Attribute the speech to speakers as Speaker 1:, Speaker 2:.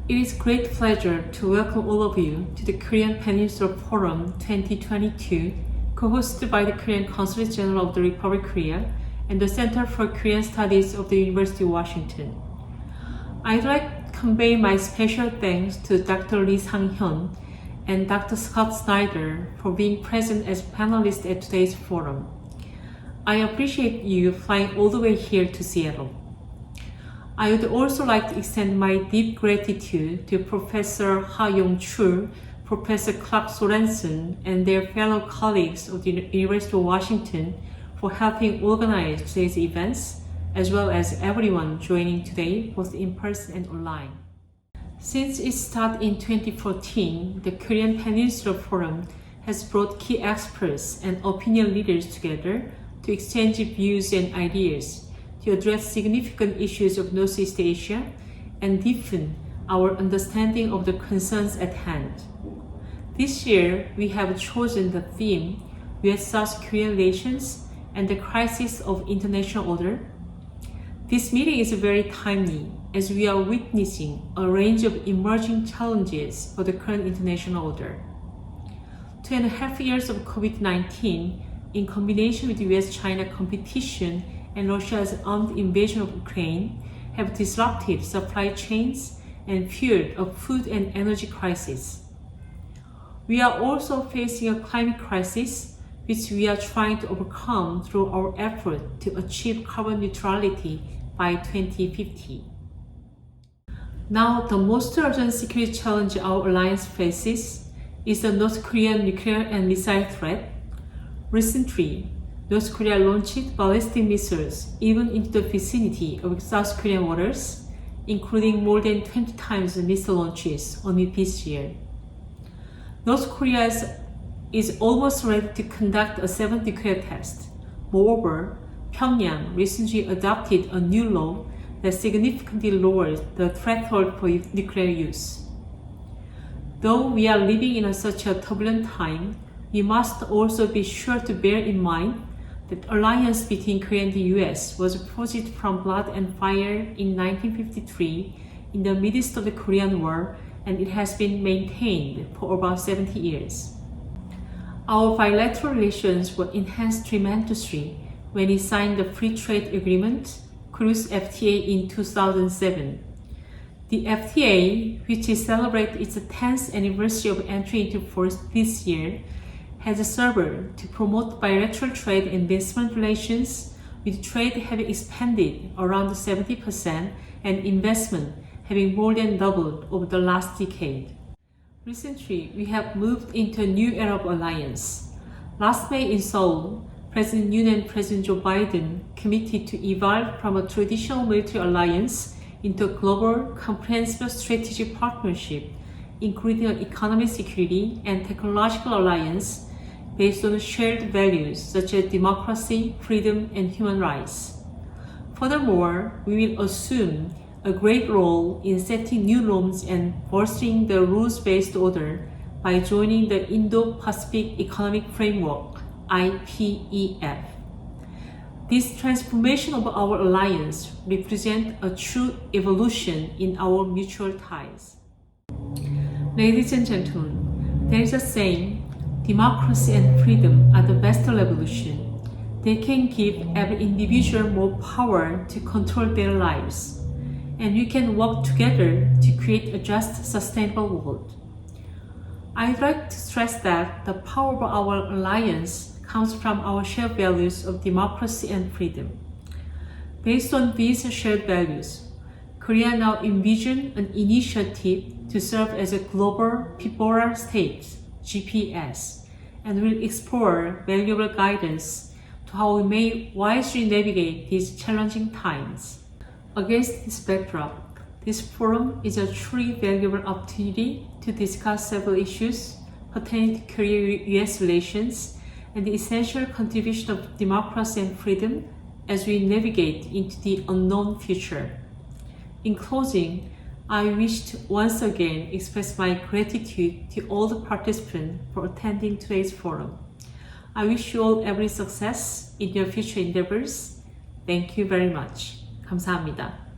Speaker 1: It is great pleasure to welcome all of you to the Korea Peninsula Forum 2022, co-hosted by the Korean Consul General of the Republic of Korea and the Center for Korean Studies of the University of Washington. I'd like to convey my special thanks to Dr. Lee Sang-hyun and Dr. Scott Snyder for being present as panelists at today's forum. I appreciate you flying all the way here to Seattle. I would also like to extend my deep gratitude to Professor Ha Yong-chul, Professor Clark Sorensen, and their fellow colleagues of the University of Washington for helping organize today's events, as well as everyone joining today, both in person and online. Since its start in 2014, the Korean Peninsula Forum has brought key experts and opinion leaders together to exchange views and ideas, to address significant issues of Northeast Asia and deepen our understanding of the concerns at hand. This year, we have chosen the theme US-South Korea relations and the crisis of international order. This meeting is very timely as we are witnessing a range of emerging challenges for the current international order. 2.5 years of COVID-19 in combination with US-China competition and Russia's armed invasion of Ukraine have disrupted supply chains and fueled a food and energy crisis. We are also facing a climate crisis, which we are trying to overcome through our effort to achieve carbon neutrality by 2050. Now, the most urgent security challenge our alliance faces is the North Korean nuclear and missile threat. Recently, North Korea launched ballistic missiles even into the vicinity of South Korean waters, including more than 20 times the missile launches only this year. North Korea is almost ready to conduct a 7th nuclear test. Moreover, Pyongyang recently adopted a new law that significantly lowered the threshold for nuclear use. Though we are living in such a turbulent time, we must also be sure to bear in mind that alliance between Korea and the US was forged from blood and fire in 1953 in the midst of the Korean War, and it has been maintained for about 70 years. Our bilateral relations were enhanced tremendously when we signed the Free Trade Agreement, Cruise FTA, in 2007. The FTA, which celebrates its 10th anniversary of entry into force this year, has served to promote bilateral trade and investment relations, with trade having expanded around 70% and investment having more than doubled over the last decade. Recently, we have moved into a new era of alliance. Last May in Seoul, President Yoon and President Joe Biden committed to evolve from a traditional military alliance into a global, comprehensive strategic partnership, including an economic security and technological alliance based on shared values such as democracy, freedom, and human rights. Furthermore, we will assume a great role in setting new norms and bolstering the rules-based order by joining the Indo-Pacific Economic Framework, IPEF. This transformation of our alliance represents a true evolution in our mutual ties. Ladies and gentlemen, there is a saying, democracy and freedom are the best revolution. They can give every individual more power to control their lives, and we can work together to create a just, sustainable world. I'd like to stress that the power of our alliance comes from our shared values of democracy and freedom. Based on these shared values, Korea now envisions an initiative to serve as a global people state, GPS, and will explore valuable guidance to how we may wisely navigate these challenging times. Against this backdrop, this forum is a truly valuable opportunity to discuss several issues pertaining to Korea-US relations and the essential contribution of democracy and freedom as we navigate into the unknown future. In closing, I wish to once again express my gratitude to all the participants for attending today's forum. I wish you all every success in your future endeavors. Thank you very much. 감사합니다.